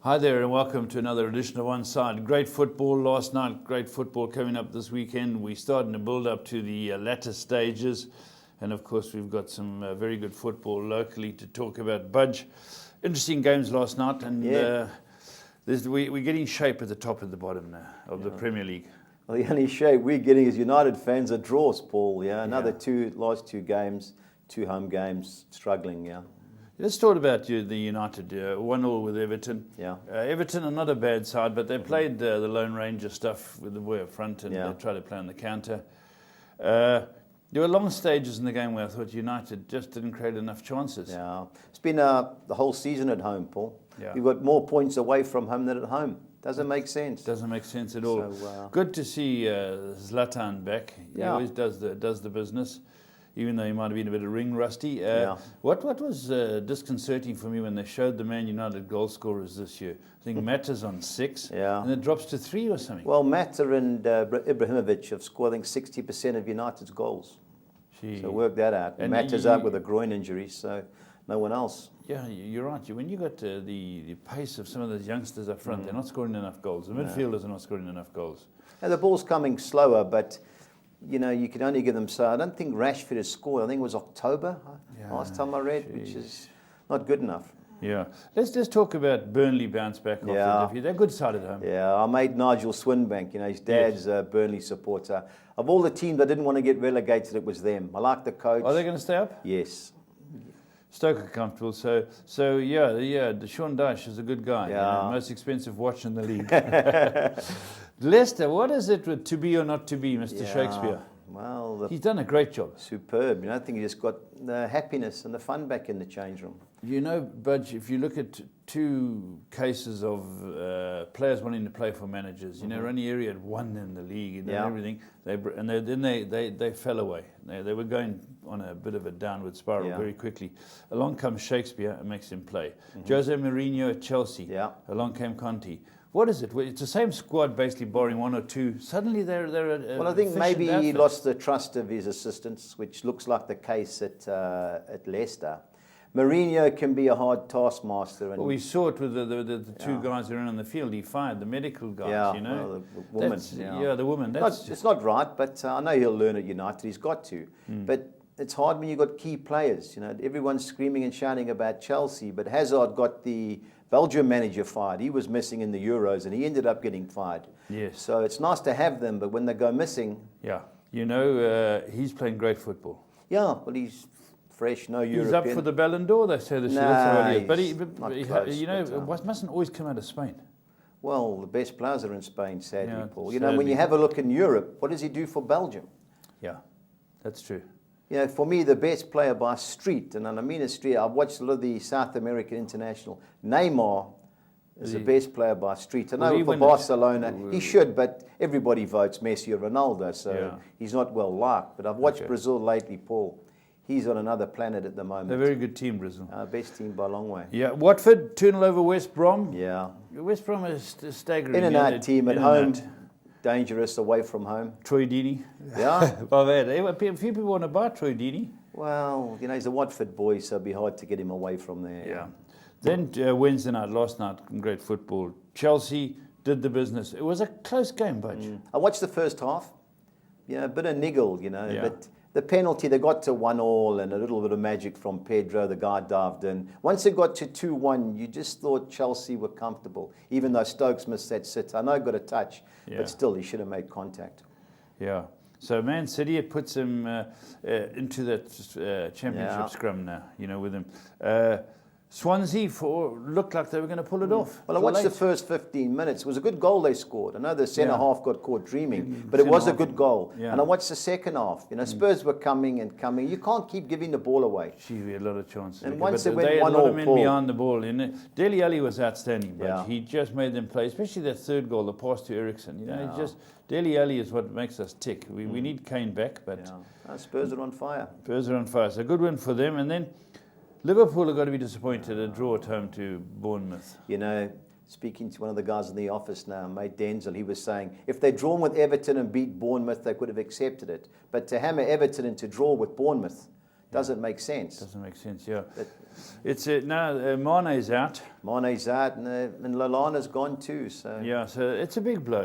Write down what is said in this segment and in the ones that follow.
Hi there and welcome to another edition of One Side. Great football last night, great football coming up this weekend. We're starting to build up to the latter stages. And of course, we've got some very good football locally to talk about. Budge, interesting games last night. And we're getting shape at the top and the bottom now of the Premier League. Well, the only shape we're getting as United fans are draws, Paul. Last two games, 2 home games, struggling. Let's talk about the United 1-0 with Everton. Everton are not a bad side, but they played the Lone Ranger stuff with the way up front and they tried to play on the counter. There were long stages in the game where I thought United just didn't create enough chances. Yeah, it's been the whole season at home, Paul. We've got more points away from home than at home. Doesn't make sense. Doesn't make sense at all. So, good to see Zlatan back. He always does the business, even though he might have been a bit of ring rusty. What was disconcerting for me when they showed the Man United goal scorers this year? I think Mata's on 6, and it drops to 3 or something. Well, Mata and Ibrahimovic have scored, I think, 60% of United's goals. So work that out. And Mata's out with a groin injury, so no one else. Yeah, you're right. When you got the pace of some of those youngsters up front, they're not scoring enough goals. The midfielders are not scoring enough goals. And the ball's coming slower, but you know, you can only give them so. I don't think Rashford has scored. I think it was October last time I read, which is not good enough. Yeah. Let's just talk about Burnley bounce back off the defeat. They're a good side at home. Yeah, our mate Nigel Swinbank, his dad's a Burnley supporter. Of all the teams that didn't want to get relegated, it was them. I like the coach. Are they going to stay up? Yes. Stoke are comfortable. So Sean Dyche is a good guy. Most expensive watch in the league. Leicester, what is it with to be or not to be, Mr. Shakespeare? Well, he's done a great job. Superb. I think he just got the happiness and the fun back in the change room. You know, Budge, if you look at 2 cases of players wanting to play for managers, Ranieri had won in the league and everything, they fell away. They were going on a bit of a downward spiral very quickly. Along comes Shakespeare and makes him play. Jose Mourinho at Chelsea. Along came Conte. What is it? It's the same squad, basically, barring 1 or 2. Suddenly they're well, I think maybe he lost the trust of his assistants, which looks like the case at Leicester. Mourinho can be a hard taskmaster. And we saw it with the 2 guys who ran on the field. He fired the medical guys, Well, the woman. The woman. It's not right, but I know he'll learn at United. He's got to. But it's hard when you've got key players. Everyone's screaming and shouting about Chelsea, but Hazard got the Belgium manager fired. He was missing in the Euros, and he ended up getting fired. Yes. So it's nice to have them, but when they go missing... Yeah. He's playing great football. Yeah, well, he's fresh, no European. He's up for the Ballon d'Or, they say this year. That's what he is. But it mustn't always come out of Spain. Well, the best players are in Spain, sadly, Paul. When you have a look in Europe, what does he do for Belgium? Yeah, that's true. For me, the best player by street, and I mean a street, I've watched a lot of the South American international. Neymar is the best player by street. I know for Barcelona, he should, but everybody votes Messi or Ronaldo, so he's not well liked. But I've watched Brazil lately, Paul. He's on another planet at the moment. They're a very good team, Brazil. Best team by a long way. Yeah, Watford, 2-0 over West Brom. Yeah. West Brom is staggering. In and out team at home. Dangerous away from home. Troy Deeney. Yeah. A few people want to buy Troy Deeney. Well, he's a Watford boy, so it'd be hard to get him away from there. Yeah. Then Wednesday night, last night, great football. Chelsea did the business. It was a close game, Budge. I watched the first half. A bit of niggle, but the penalty, they got to 1-1 and a little bit of magic from Pedro, the guy dived in. Once it got to 2-1, you just thought Chelsea were comfortable, even though Stokes missed that sit. I know he got a touch, but still, he should have made contact. Yeah. So Man City, it puts him into that championship scrum now, with him. Swansea looked like they were going to pull it off. Well, I watched the first 15 minutes. It was a good goal they scored. I know the centre-half got caught dreaming, but it was a good goal. Yeah. And I watched the second half. Spurs were coming and coming. You can't keep giving the ball away. Gee, we had a lot of chances. And once they had went 1-0, a lot of men behind the ball. Dele Alli was outstanding, but he just made them play, especially that third goal, the pass to Eriksen. Dele Alli is what makes us tick. We need Kane back, but Spurs are on fire. Spurs are on fire. So a good win for them. And then Liverpool have got to be disappointed a draw at home to Bournemouth. Speaking to one of the guys in the office now, mate Denzel, he was saying if they'd drawn with Everton and beat Bournemouth, they could have accepted it. But to hammer Everton and to draw with Bournemouth, Doesn't make sense. Doesn't make sense, yeah. It's now Mane's out. Mane's out, and Lallana's gone too. So yeah, so it's a big blow,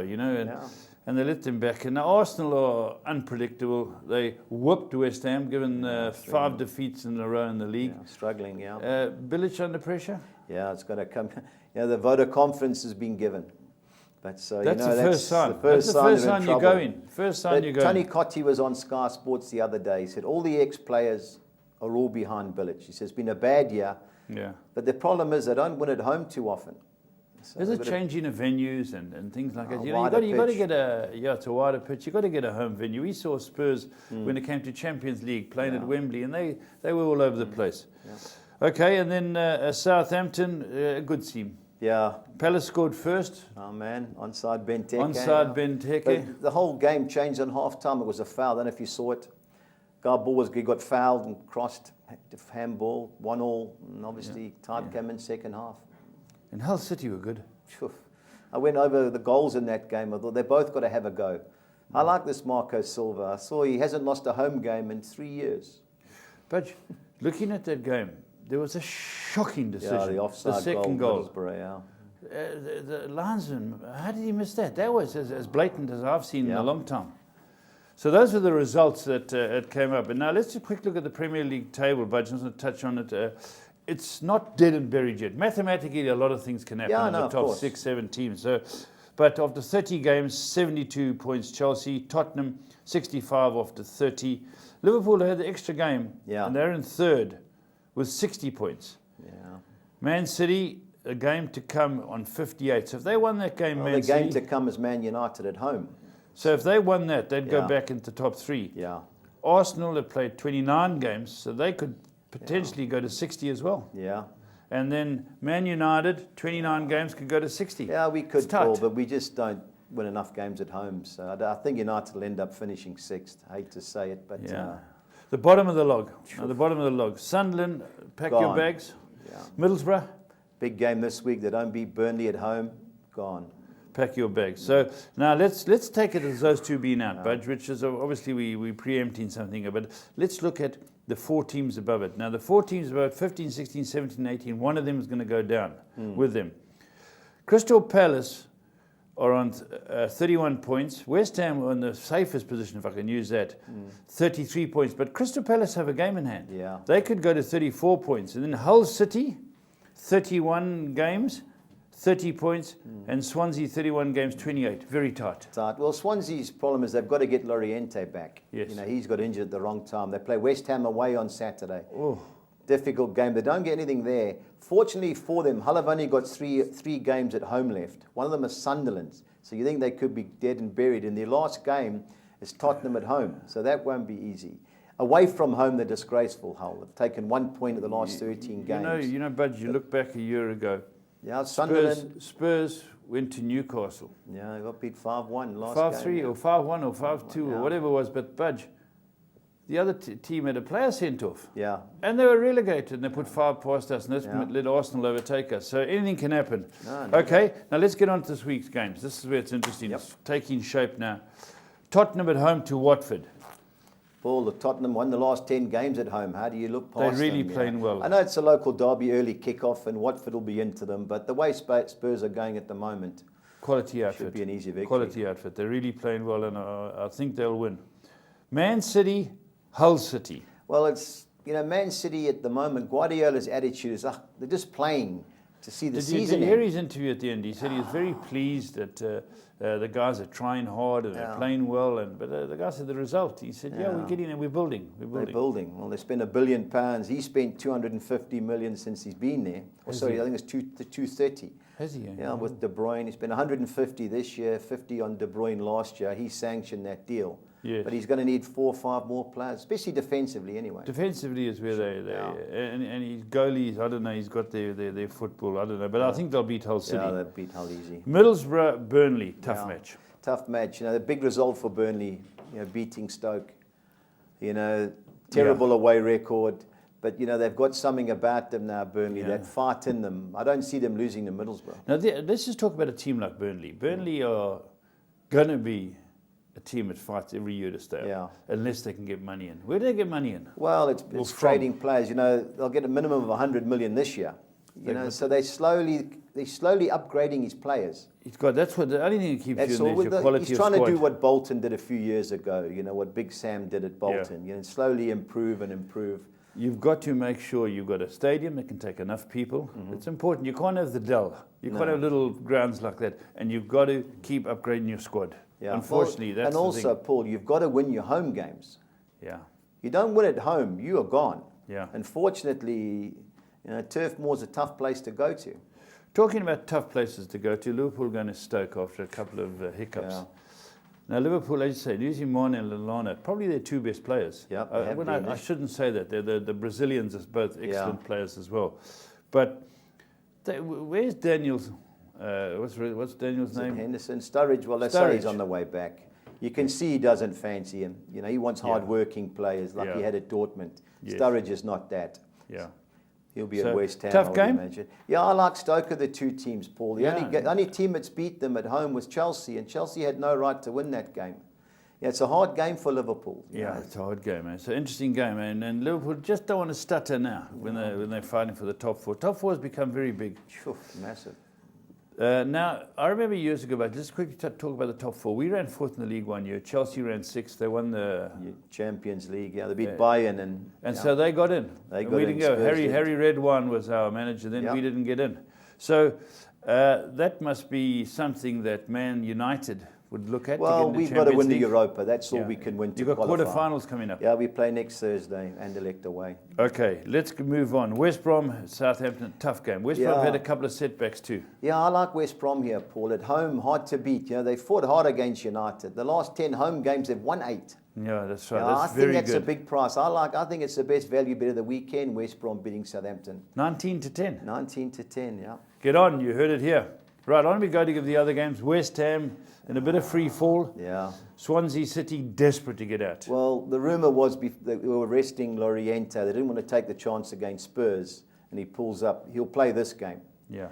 and they let them back. And now Arsenal are unpredictable. They whooped West Ham, given 5 defeats in a row in the league. Yeah, struggling, yeah. Bilic under pressure? Yeah, it's going to come. The vote of confidence has been given. But so that's the first sign. That's the first sign you go in. First sign you go in. Tony Cottee was on Sky Sports the other day. He said all the ex-players are all behind Bilic. He says it's been a bad year. Yeah. But the problem is they don't win at home too often. So there's a change in the venues and things like that. You've got to get it's a wider pitch. You've got to get a home venue. We saw Spurs when it came to Champions League playing at Wembley, and they were all over the place. Yeah. Okay, and then Southampton, a good team. Yeah. Palace scored first. Oh, man. Onside Benteke. Onside Benteke. But the whole game changed on half-time. It was a foul. I don't know if you saw it. He got fouled and crossed, handball, 1-1, and obviously tide came in second half. And Hull City were good. I went over the goals in that game. I thought they both got to have a go. I like this Marco Silva. I saw he hasn't lost a home game in 3 years. But looking at that game, there was a shocking decision. Yeah, the offside the second goal. The linesman, how did he miss that? That was as blatant as I've seen in a long time. So those were the results that came up. And now let's just quick look at the Premier League table, but I just want to touch on it. It's not dead and buried yet. Mathematically, a lot of things can happen in the top 6, 7 teams. So, but after 30 games, 72 points Chelsea, Tottenham 65 after 30. Liverpool had the extra game, and they're in third with 60 points. Yeah. Man City, a game to come on 58. So if they won that game, the game to come is Man United at home. So if they won that, they'd go back into top 3. Yeah. Arsenal have played 29 games, so they could potentially go to 60 as well. Yeah. And then Man United, 29 games, could go to 60. Yeah, we could, Paul, but we just don't win enough games at home. So I think United will end up finishing 6th. I hate to say it, but... the bottom of the log. The bottom of the log. Sunderland, pack your bags. Yeah. Middlesbrough. Big game this week. They don't beat Burnley at home. Gone. Pack your bags. So now let's take it as those two being out, Budge, which is obviously we preempting something. But let's look at the 4 teams above it. Now the 4 teams above 15, 16, 17, 18, one of them is going to go down with them. Crystal Palace are on 31 points. West Ham are in the safest position, if I can use that, 33 points. But Crystal Palace have a game in hand. Yeah. They could go to 34 points. And then Hull City, 31 games, 30 points, and Swansea, 31 games, 28. Very tight. Well, Swansea's problem is they've got to get Loriente back. Yes. He's got injured at the wrong time. They play West Ham away on Saturday. Oh. Difficult game. They don't get anything there. Fortunately for them, Hull have only got three games at home left. One of them is Sunderland's. So you think they could be dead and buried. And their last game is Tottenham at home. So that won't be easy. Away from home, they're disgraceful, Hull. They've taken 1 point of the last 13 games. You know, Budge, you look back a year ago. Yeah, Sunderland. Spurs went to Newcastle. Yeah, they got beat 5-1 last 5-3 game. or 5-1 or 5-2 or whatever it was. But Budge, the other team had a player sent off. Yeah. And they were relegated and they put 5 past us and that's let Arsenal overtake us. So anything can happen. Okay, now let's get on to this week's games. This is where it's interesting. It's taking shape now. Tottenham at home to Watford. Paul, the Tottenham won the last 10 games at home. How do you look past them? They're really playing well. I know it's a local derby, early kickoff, and Watford will be into them. But the way Spurs are going at the moment, quality outfit. Should be an easy victory. Quality outfit. They're really playing well, and I think they'll win. Man City, Hull City. Well, it's Man City at the moment. Guardiola's attitude is they're just playing to see the season. Did you hear his interview at the end? He said he was very pleased that the guys are trying hard and they're playing well. But the guy said the result. He said, we're getting there. We're building. We're building. Well, they spent £1 billion. He spent 250 million since he's been there. I think it's 230. Has he? Yeah, with De Bruyne. He spent 150 this year, 50 on De Bruyne last year. He sanctioned that deal. Yes. But he's going to need 4 or 5 more players, especially defensively anyway. Defensively is where and his goalies, I don't know, he's got their football, I don't know. But I think they'll beat Hull City. Yeah, they'll beat Hull easy. Middlesbrough, Burnley, tough match. Tough match. The big result for Burnley, beating Stoke. Terrible away record. But, they've got something about them now, Burnley, that fight in them. I don't see them losing to Middlesbrough. Now, let's just talk about a team like Burnley. Burnley are going to be a team that fights every year to stay up, Yeah. unless they can get money in. Where do they get money in? Well, it's trading players. You know, they'll get a minimum of 100 million this year. You know, so they're slowly upgrading his players. That's what the only thing that keeps you in there is your quality of squad. He's trying to do what Bolton did a few years ago. You know what Big Sam did at Bolton. You know, slowly improve and improve. You've got to make sure you've got a stadium that can take enough people. It's important. You can't have the Dell. You can't have little grounds like that. And you've got to keep upgrading your squad. Yeah. Unfortunately, that's the thing. And also, Paul, you've got to win your home games. Yeah. You don't win at home, you are gone. Yeah. Unfortunately, you know, Turf Moor's a tough place to go to. Talking about tough places to go to, Liverpool going to Stoke after a couple of hiccups. Yeah. Now, Liverpool, as you say, losing Mane and Lallana, probably their two best players. Yeah, I shouldn't say that. The Brazilians are both excellent players as well. But where's Daniel's? What's Daniel's name? Henderson. Sturridge. Well, they say he's on the way back. You can see he doesn't fancy him. You know, he wants hard-working players like he had at Dortmund. Yes. Sturridge is not that. Yeah. He'll be at West Ham. Tough game? Imagine. Yeah, I like Stoke of the two teams, Paul. The only team that's beat them at home was Chelsea, and Chelsea had no right to win that game. Yeah, it's a hard game for Liverpool. Yeah, it's a hard game, man. It's an interesting game, and Liverpool just don't want to stutter now when they're fighting for the top four. Top four has become very big. Sure, massive. Now, I remember years ago, but just quickly talk about the top four. We ran fourth in the league one year. Chelsea ran sixth. They won the Champions League. Yeah, they beat Bayern, and so they got in. We didn't go. Harry Redwine was our manager. Then we didn't get in. So that must be something that Man United would look at. Well, we've got to win the Europa. That's all we can win to qualify. You've got quarterfinals coming up. Yeah, we play next Thursday, Anderlecht away. Okay, let's move on. West Brom, Southampton, tough game. West Brom had a couple of setbacks too. Yeah, I like West Brom here, Paul. At home, hard to beat. You know, they fought hard against United. The last 10 home games, they've won 8. Yeah, that's right. Yeah, I think that's a big price. I think it's the best value bet of the weekend, West Brom beating Southampton. 19-10. 19-10, yeah. Get on, you heard it here. Right, on we go to give the other games. West Ham in a bit of free fall. Yeah. Swansea City desperate to get out. Well, the rumour was that they were resting Loriente. They didn't want to take the chance against Spurs, and he pulls up. He'll play this game. Yeah.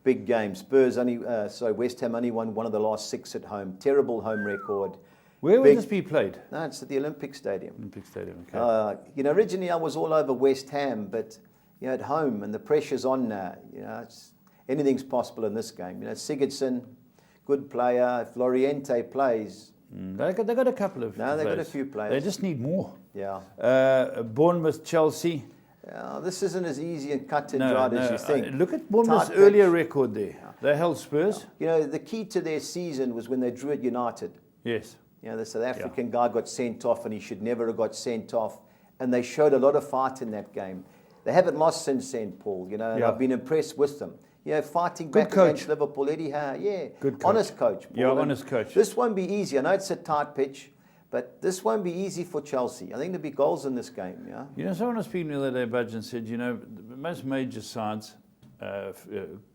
Big game. West Ham only won one of the last 6 at home. Terrible home record. Where will this be played? No, it's at the Olympic Stadium. Olympic Stadium, okay. You know, originally I was all over West Ham, but you know, at home, and the pressure's on now. You know, anything's possible in this game. You know, Sigurdsson, good player. If Loriente plays, they got a couple of. No, they've got a few players. They just need more. Yeah. Bournemouth, Chelsea. This isn't as easy and cut and dried as you think. Look at Bournemouth's earlier record there. Yeah. They held Spurs. You know, the key to their season was when they drew at United. Yes. You know, the South African guy got sent off, and he should never have got sent off. And they showed a lot of fight in that game. They haven't lost since then, Paul. You know, and I've been impressed with them. Yeah, fighting back against Liverpool. Eddie Howe, good coach. Honest coach. Paul. Yeah, honest coach. This won't be easy. I know it's a tight pitch, but this won't be easy for Chelsea. I think there'll be goals in this game. Yeah. You know, someone was speaking the other day, Budge, and said, you know, most major sides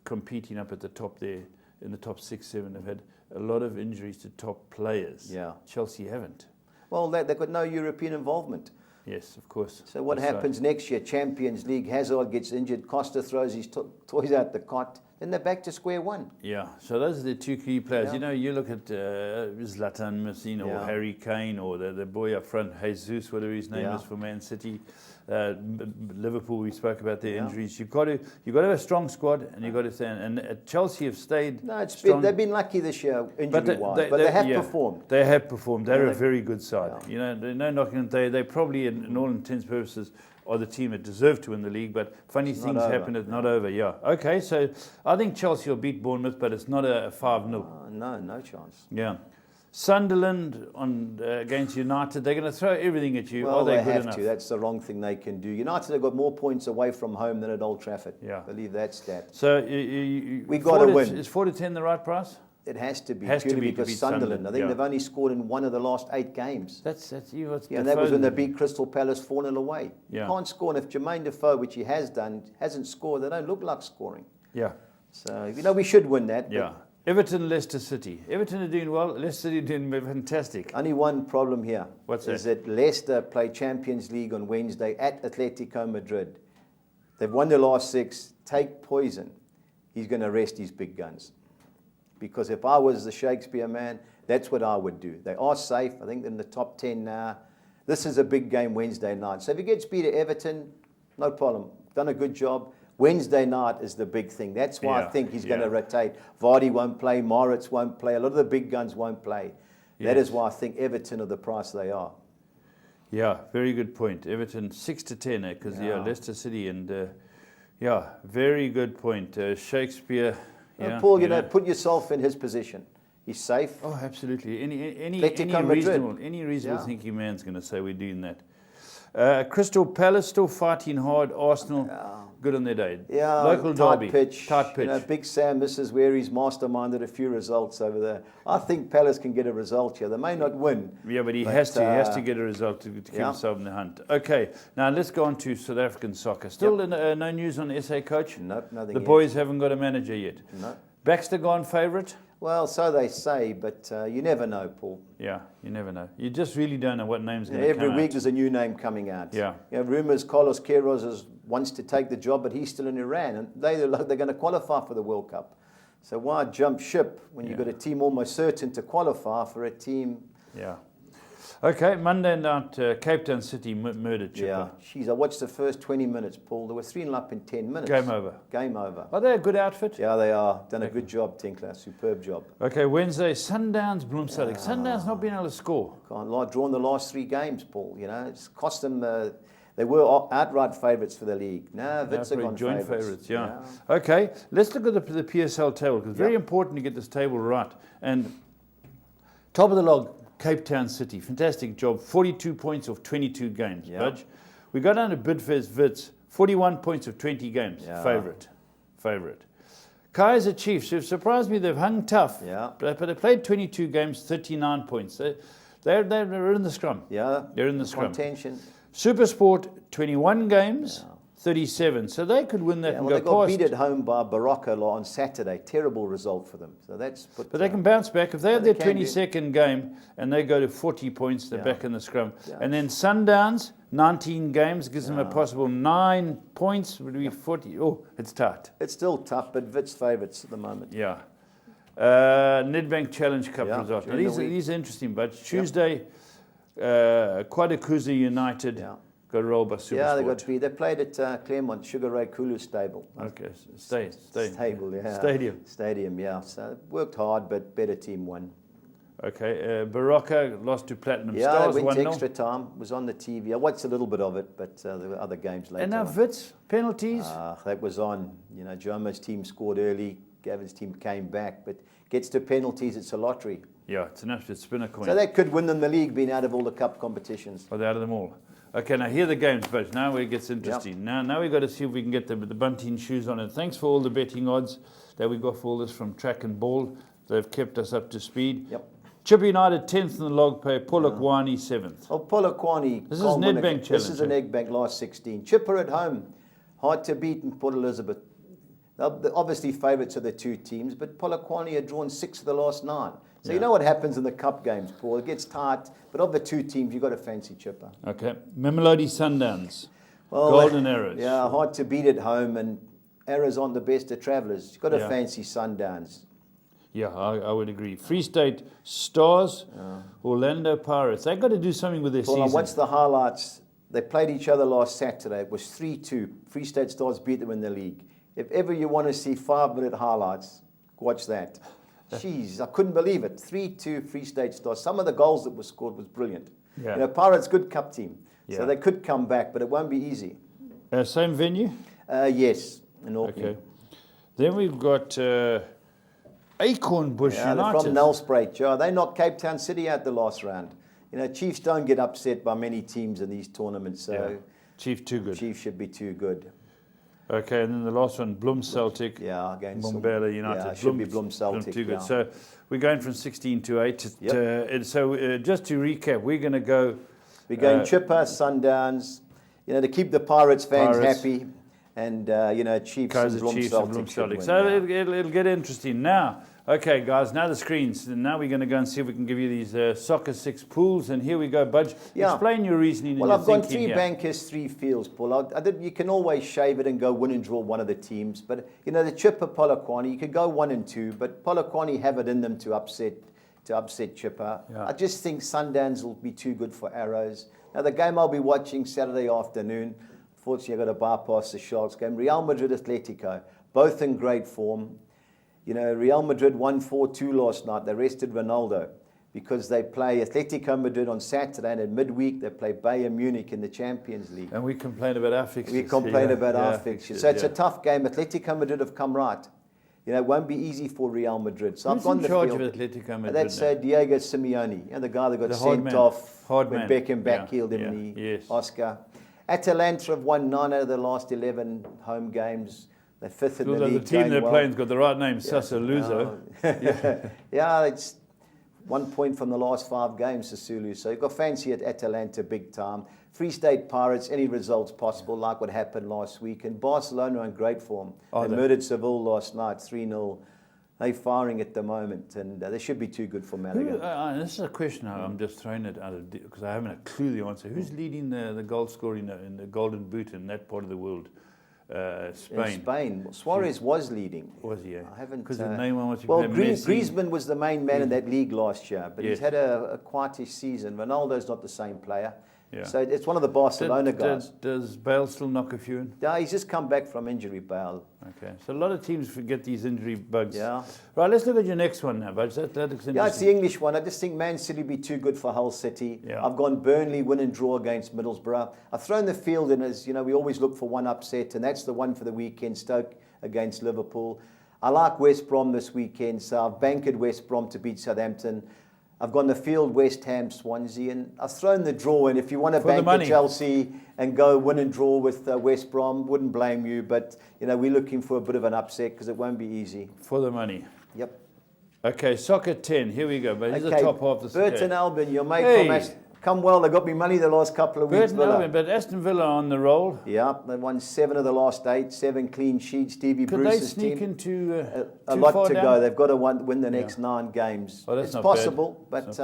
competing up at the top there, in the top 6, 7, have had a lot of injuries to top players. Yeah. Chelsea haven't. Well, they've got no European involvement. Yes, of course. So what happens next year? Champions League, Hazard gets injured, Costa throws his toys out the cot, then they're back to square one. Yeah, so those are the two key players. You know, you look at Zlatan Messina or Harry Kane or the boy up front, Jesus, whatever his name is for Man City. Liverpool, we spoke about their injuries. You've got to have a strong squad, and you've got to stand. And Chelsea have stayed. No, they've been lucky this year, injury-wise, but they have performed. They have performed. They're a very good side. Yeah. You know, they're no knocking. They probably, in all intents and purposes, are the team that deserve to win the league. But funny things happen. It's not over. Yeah. Okay. So I think Chelsea will beat Bournemouth, but it's not a 5-0. No chance. Yeah. Sunderland against United, they're going to throw everything at you. Well, are they have good enough? to. That's the wrong thing they can do. United have got more points away from home than at Old Trafford. Yeah. Believe that stat. So we got to win. Is 4-10 the right price? It has to be. Because Sunderland. I think they've only scored in one of the last 8 games. That's you. And that was when they beat Crystal Palace 4-0 away. Yeah. You can't score. And if Jermaine Defoe, which he has done, hasn't scored, they don't look like scoring. Yeah. So, you know, we should win that. Yeah. Everton, Leicester City. Everton are doing well. Leicester are doing fantastic. Only one problem here. What's that? Is that Leicester play Champions League on Wednesday at Atletico Madrid. They've won their last 6. Take poison. He's going to rest his big guns. because if I was the Shakespeare man, that's what I would do. They are safe. I think they're in the top 10 now. This is a big game Wednesday night. So if he gets beat at Everton, no problem. Done a good job. Wednesday night is the big thing. That's why I think he's going to rotate. Vardy won't play. Moritz won't play. A lot of the big guns won't play. That is why I think Everton are the price they are. Yeah, very good point. Everton 6-10, because Leicester City and very good point. Shakespeare. Paul, put yourself in his position. He's safe. Oh, absolutely. Any reasonable thinking man's going to say we're doing that. Crystal Palace still fighting hard. Arsenal, good on their day. Yeah, local derby, tight pitch. Big Sam, this is where he's masterminded a few results over there. I think Palace can get a result here. They may not win. Yeah, but he has to get a result to keep himself in the hunt. Okay, now let's go on to South African soccer. Still no news on SA coach? Nope, nothing The yet. boys haven't got a manager yet. No. Baxter gone favourite? Well, so they say, but you never know, Paul. Yeah, you never know. You just really don't know what name's going to come out. Every week there's a new name coming out. Yeah. Rumours Carlos Queiroz wants to take the job, but he's still in Iran, and they're going to qualify for the World Cup. So why jump ship when you've got a team almost certain to qualify for a team? Yeah. Okay, Monday night, Cape Town City murdered Chipper. I watched the first 20 minutes, Paul. They were 3-0 in 10 minutes. Game over. Game over. Are they a good outfit? Yeah, they are. Done a good job, Tinkler. Superb job. Okay, Wednesday, Sundowns, Bloemfontein. Sundowns not being able to score. Can't lie. Drawn the last 3 games, Paul. It's cost them... they were outright favourites for the league. Now, Wits are gone joint favourites. Yeah. Okay, let's look at the PSL table, because it's very important to get this table right. And top of the log, Cape Town City, fantastic job, 42 points of 22 games. Budge. We got down to Bidvest Wits, 41 points of 20 games. Favourite. Kaizer Chiefs, who've surprised me, they've hung tough. But they played 22 games, 39 points. They're in the scrum. Yeah, they're in the scrum. Contention. Supersport, 21 games. 37, so they could win that and go they got past. Beat at home by Baraka on Saturday. Terrible result for them. So that's. But they can bounce back if they have their 22nd game and they go to 40 points. They're back in the scrum, and then Sundowns, 19 games gives them a possible 9 points. Would be 40. Oh, it's tight. It's still tough, but Wits favourites at the moment. Yeah. Nedbank Challenge Cup result. Now, these are interesting, but Tuesday, Kwadakuza United. Got rolled by Supersport. Yeah, they got beat. They played at Claremont, Sugar Ray Kulu stable. Okay, Stadium, yeah. So worked hard, but better team won. Okay, Baraka lost to Platinum Stars. Stars. Yeah, they went to extra time. Was on the TV. I watched a little bit of it, but there were other games later. And now Wits, penalties? That was on. Jomo's team scored early. Gavin's team came back, but gets to penalties, it's a lottery. Yeah, it's an absolute spinner coin. So that could win them the league, being out of all the cup competitions. They're out of them all. Okay, now here are the games, folks. Now it gets interesting. Now we've got to see if we can get the bunting shoes on it. Thanks for all the betting odds that we got for all this from Track and Ball. They've kept us up to speed. Chipper United 10th in the log pay, Polokwane 7th. Oh, Polokwane. This is Nedbank Challenge. This is an Nedbank last 16. Chipper at home, hard to beat in Port Elizabeth. They're obviously favourites of the 2 teams, but Polokwane had drawn 6 of the last 9. So you know what happens in the cup games, Paul. It gets tight, but of the 2 teams, you've got a fancy Chipper. Okay. Mamelodi Sundowns, Golden Arrows. Yeah, hard to beat at home, and Arrows aren't the best of travellers. You've got a fancy Sundowns. Yeah, I would agree. Free State Stars, Orlando Pirates. They've got to do something with their season. What's the highlights? They played each other last Saturday. It was 3-2. Free State Stars beat them in the league. If ever you want to see 5-minute highlights, watch that. Jeez, I couldn't believe it. 3-2 Free State Stars. Some of the goals that were scored was brilliant. Yeah. Pirates, good cup team. Yeah. So they could come back, but it won't be easy. Same venue? Yes, in Auckland. Okay. Then we've got Acorn Bush United. They're from Nelspruit. They knocked Cape Town City out the last round. Chiefs don't get upset by many teams in these tournaments. So Chiefs too good. Chiefs should be too good. Okay, and then the last one, Bloem Celtic. Yeah, against Mbombela United. Yeah, it should be Bloem Celtic. Too good. So we're going from 16 to 8. So just to recap, we're going to go. We're going Chipper, Sundowns, to keep the Pirates fans happy, and Chiefs and Bloem Celtic. So it'll get interesting. Now, Okay, guys, now the screens. And now we're going to go and see if we can give you these Soccer 6 pools. And here we go, Budge. Yeah. Explain your reasoning. Well, and I've your gone 3 bankers, 3 fields, Paul. You can always shave it and go win and draw one of the teams. But, the Chipper Polokwane, you could go 1 and 2. But Polokwane have it in them to upset Chipper. Yeah. I just think Sundowns will be too good for Arrows. Now, the game I'll be watching Saturday afternoon, unfortunately, I've got to bypass the Sharks game. Real Madrid Atletico, both in great form. Real Madrid won 4-2 last night. They rested Ronaldo because they play Atletico Madrid on Saturday, and at midweek they play Bayern Munich in the Champions League. And we complain about our fixtures. We complain about our fixtures. So it's a tough game. Atletico Madrid have come right. It won't be easy for Real Madrid. So Who's I've gone in charge of Atletico Madrid? That's Diego Simeone, the guy that got sent off when Beckham backheeled him in the Oscar. Atalanta have won 9 out of the last 11 home games. They're 5th in the league. The team they're playing's got the right name, Sassuolo. It's 1 point from the last 5 games, Sassuolo. So you've got fancy at Atalanta big time. Free State Pirates, any results possible, like what happened last week. And Barcelona in great form. They murdered Seville last night, 3-0. They're firing at the moment, and they should be too good for Malaga. This is a question I'm just throwing it out because I haven't a clue the answer. Who's leading the goal scoring in the Golden Boot in that part of the world? Spain. In Spain. Suarez was leading. Was he? I haven't. Because the name on what you Griezmann was the main man in that league last year, but he's had a quietish season. Ronaldo's not the same player. Yeah. So it's one of the Barcelona guys. Does Bale still knock a few in? Yeah, he's just come back from injury, Bale. Okay. So a lot of teams forget these injury bugs. Yeah. Right, let's look at your next one now, Budge. That looks interesting. Yeah, it's the English one. I just think Man City will be too good for Hull City. Yeah. I've gone Burnley, win and draw against Middlesbrough. I've thrown the field in as, we always look for one upset, and that's the one for the weekend, Stoke against Liverpool. I like West Brom this weekend, so I've bankered West Brom to beat Southampton. I've gone the field, West Ham, Swansea, and I've thrown the draw in. If you want to bank the Chelsea and go win and draw with West Brom, wouldn't blame you. But, we're looking for a bit of an upset because it won't be easy. For the money. Yep. Okay, Soccer 10. Here we go. But here's the top half of the Burton Albion, your mate from come well. They got me money the last couple of weeks. Burton Albion, but Aston Villa on the roll. Yeah, they won 7 of the last 8, 7 clean sheets. Stevie Bruce's team. Could they sneak into a lot to go? They've got to win the next 9 games. Well, it's possible, but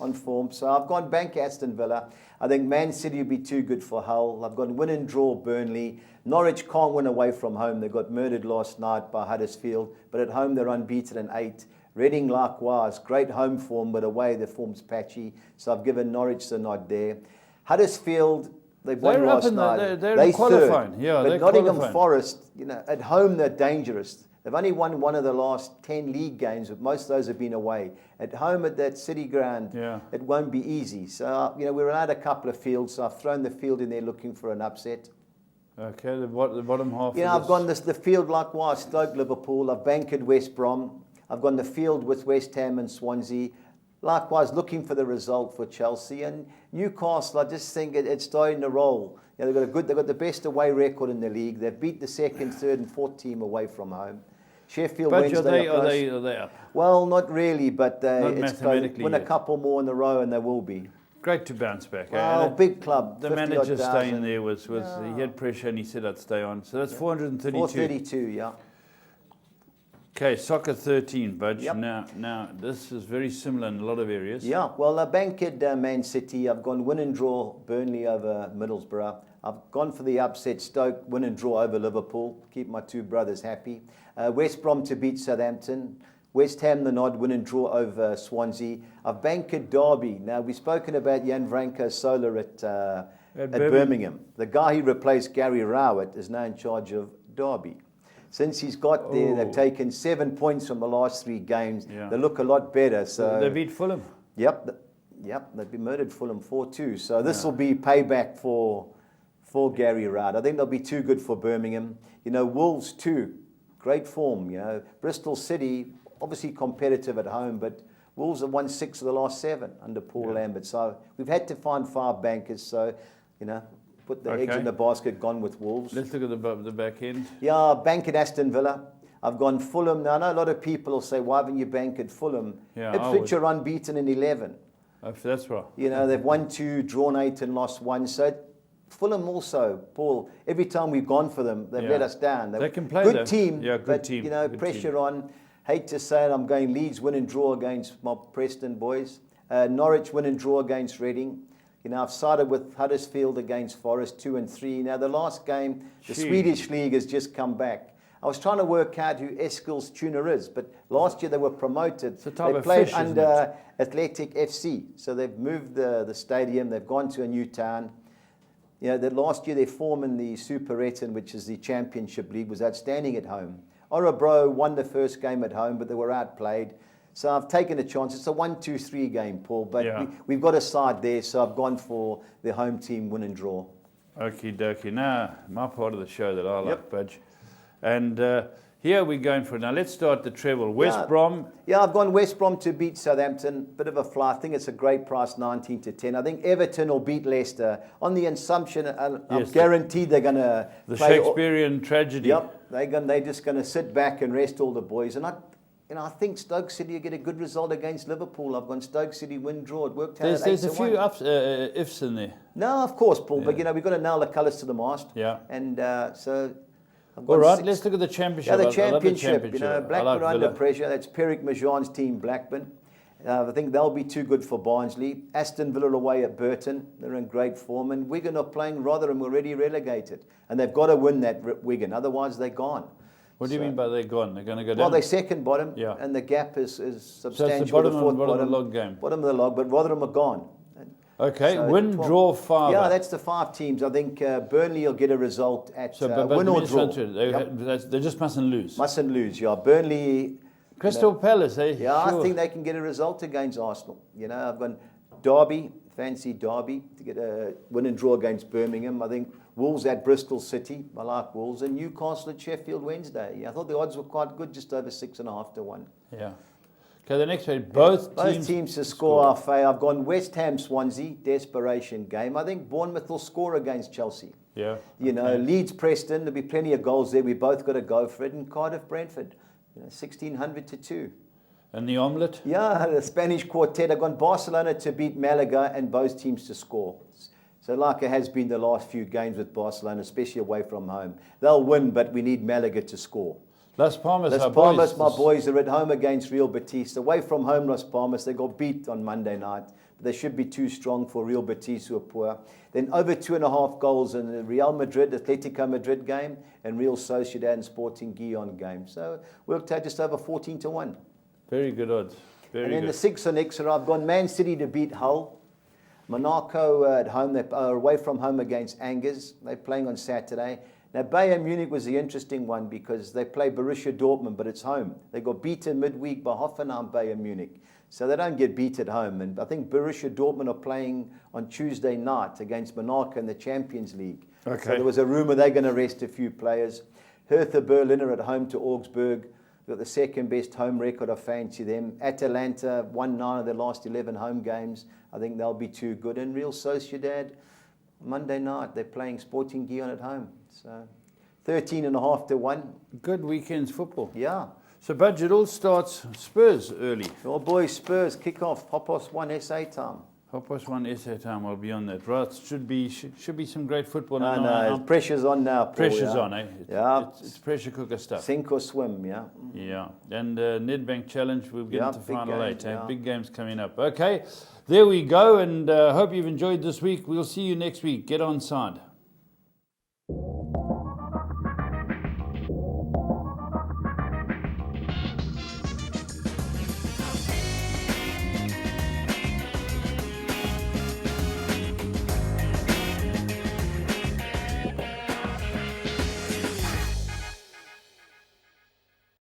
on form. So I've gone bank Aston Villa. I think Man City will be too good for Hull. I've gone win and draw Burnley. Norwich can't win away from home. They got murdered last night by Huddersfield, but at home they're unbeaten in 8. Reading likewise, great home form, but away their form's patchy. So I've given Norwich the nod there. Huddersfield, they won last night. They're qualifying. Third. Yeah, but Nottingham Forest, at home they're dangerous. They've only won one of the last 10 league games, but most of those have been away. At home at that City ground, it won't be easy. So, we're allowed a couple of fields, so I've thrown the field in there looking for an upset. Okay, the bottom half. I've gone the field likewise, Stoke, Liverpool. I've bankered West Brom. I've gone the field with West Ham and Swansea. Likewise, looking for the result for Chelsea. And Newcastle, I just think it's starting to roll. They've got the best away record in the league. They've beat the 2nd, 3rd and 4th team away from home. Sheffield Wednesday. Are they up? Well, not really, but it's win a couple more in a row and they will be. Great to bounce back. Well, big club. The manager staying there was he had pressure and he said I'd stay on. So that's 432. 432, yeah. Okay, Soccer 13, Budge. Yep. Now this is very similar in a lot of areas. Yeah, well, I banked Man City. I've gone win and draw Burnley over Middlesbrough. I've gone for the upset Stoke, win and draw over Liverpool. Keep my 2 brothers happy. West Brom to beat Southampton. West Ham the nod, win and draw over Swansea. I've banked Derby. Now, we've spoken about Jan Branco Solar at Birmingham. The guy who replaced Gary Rowett is now in charge of Derby. Since he's got there, they've taken 7 points from the last 3 games. Yeah. They look a lot better. So they beat Fulham. Yep, they've been murdered Fulham 4-2. So this will be payback for Gary Rowett. I think they'll be too good for Birmingham. Wolves too, great form. Bristol City, obviously competitive at home, but Wolves have won 6 of the last 7 under Paul Lambert. So we've had to find 5 bankers. So, put the eggs in the basket, gone with Wolves. Let's look at the back end. Yeah, bank at Aston Villa. I've gone Fulham. Now, I know a lot of people will say, why haven't you banked Fulham? Yeah, Ipswich are unbeaten in 11. That's right. They've won 2, drawn 8 and lost 1. So Fulham also, Paul, every time we've gone for them, they've let us down. They can play good team, good but, team. Pressure on. Hate to say it, I'm going Leeds win and draw against my Preston boys. Norwich win and draw against Reading. I've sided with Huddersfield against Forest 2 and 3. Now, the last game, the Swedish League has just come back. I was trying to work out who Eskilstuna is, but last year they were promoted. They played under Athletic FC, so they've moved the stadium. They've gone to a new town. The last year their form in the Superettan, which is the Championship League, was outstanding at home. Orebro won the first game at home, but they were outplayed. So I've taken a chance. It's a 1-2-3 game, Paul, but we've got a side there, so I've gone for the home team win and draw. Okie dokie. Now, my part of the show that I like, Budge. And here we're going for it. Now, let's start the treble. West Brom. Yeah, I've gone West Brom to beat Southampton. Bit of a fly. I think it's a great price, 19-10. I think Everton will beat Leicester on the assumption, I'm guaranteed they're going to the Shakespearean tragedy. Yep, they're just going to sit back and rest all the boys. And I think Stoke City will get a good result against Liverpool. I've gone Stoke City win draw. It worked out. There's a few ifs in there. No, of course, Paul. But we've got to nail the colours to the mast. Yeah. And so. All right, let's look at the championship. Yeah, the championship. Blackburn under pressure. That's Perrick Majan's team, Blackburn. I think they'll be too good for Barnsley. Aston Villa away at Burton. They're in great form. And Wigan are playing Rotherham, already relegated. And they've got to win that Wigan. Otherwise, they're gone. What do you mean by they're gone? They're going to go down? Well, they're second bottom. Yeah. And the gap is substantial. So it's the bottom of the log game. Bottom of the log, but Rotherham are gone. Okay, so win, draw, 5. Yeah, that's the 5 teams. I think Burnley will get a result at win or draw. They just mustn't lose. Mustn't lose, yeah. Burnley... Crystal Palace, eh? Yeah, sure. I think they can get a result against Arsenal. I've gone Derby, fancy Derby, to get a win and draw against Birmingham. I think Wolves at Bristol City. I like Wolves. And Newcastle at Sheffield Wednesday. I thought the odds were quite good, just over 6.5 to 1. Yeah. Okay, the next one, both teams to score are fair. I've gone West Ham, Swansea, desperation game. I think Bournemouth will score against Chelsea. Yeah. Leeds, Preston, there'll be plenty of goals there. We both got to go for it. And Cardiff, Brentford, 1,600 to 2. And the omelette? Yeah, the Spanish quartet. I've gone Barcelona to beat Malaga and both teams to score. So like it has been the last few games with Barcelona, especially away from home. They'll win, but we need Malaga to score. Las Palmas, my boys are at home against Real Betis. Away from home, Las Palmas, they got beat on Monday night. But they should be too strong for Real Betis, who are poor. Then over 2.5 goals in the Real Madrid, Atletico Madrid game, and Real Sociedad and Sporting Gijon game. So worked out just over 14 to 1. Very good odds. And then the 6 on extra, I've gone Man City to beat Hull. Monaco at home, they are away from home against Angers. They're playing on Saturday. Now, Bayern Munich was the interesting one because they play Borussia Dortmund, but it's home. They got beaten midweek by Hoffenheim, Bayern Munich. So they don't get beat at home. And I think Borussia Dortmund are playing on Tuesday night against Monaco in the Champions League. Okay. So there was a rumour they're going to rest a few players. Hertha Berlin are at home to Augsburg. They've got the second best home record. I fancy them. Atalanta won 9 of their last 11 home games. I think they'll be too good. And Real Sociedad, Monday night, they're playing Sporting Gijon at home. So 13.5 to 1. Good weekend's football. Yeah. So, Budge, it all starts Spurs early. Oh, boys, Spurs kick off. 1:30 SA time. 1:30 SA time. I'll be on that. Right. Should be some great football. No, pressure's on now, Paul. Pressure's on, eh? Yeah. It's pressure cooker stuff. Sink or swim, yeah. Yeah. And Nedbank Challenge, we'll get into final 8. Yeah. Big games coming up. Okay. There we go. And hope you've enjoyed this week. We'll see you next week. Get on side.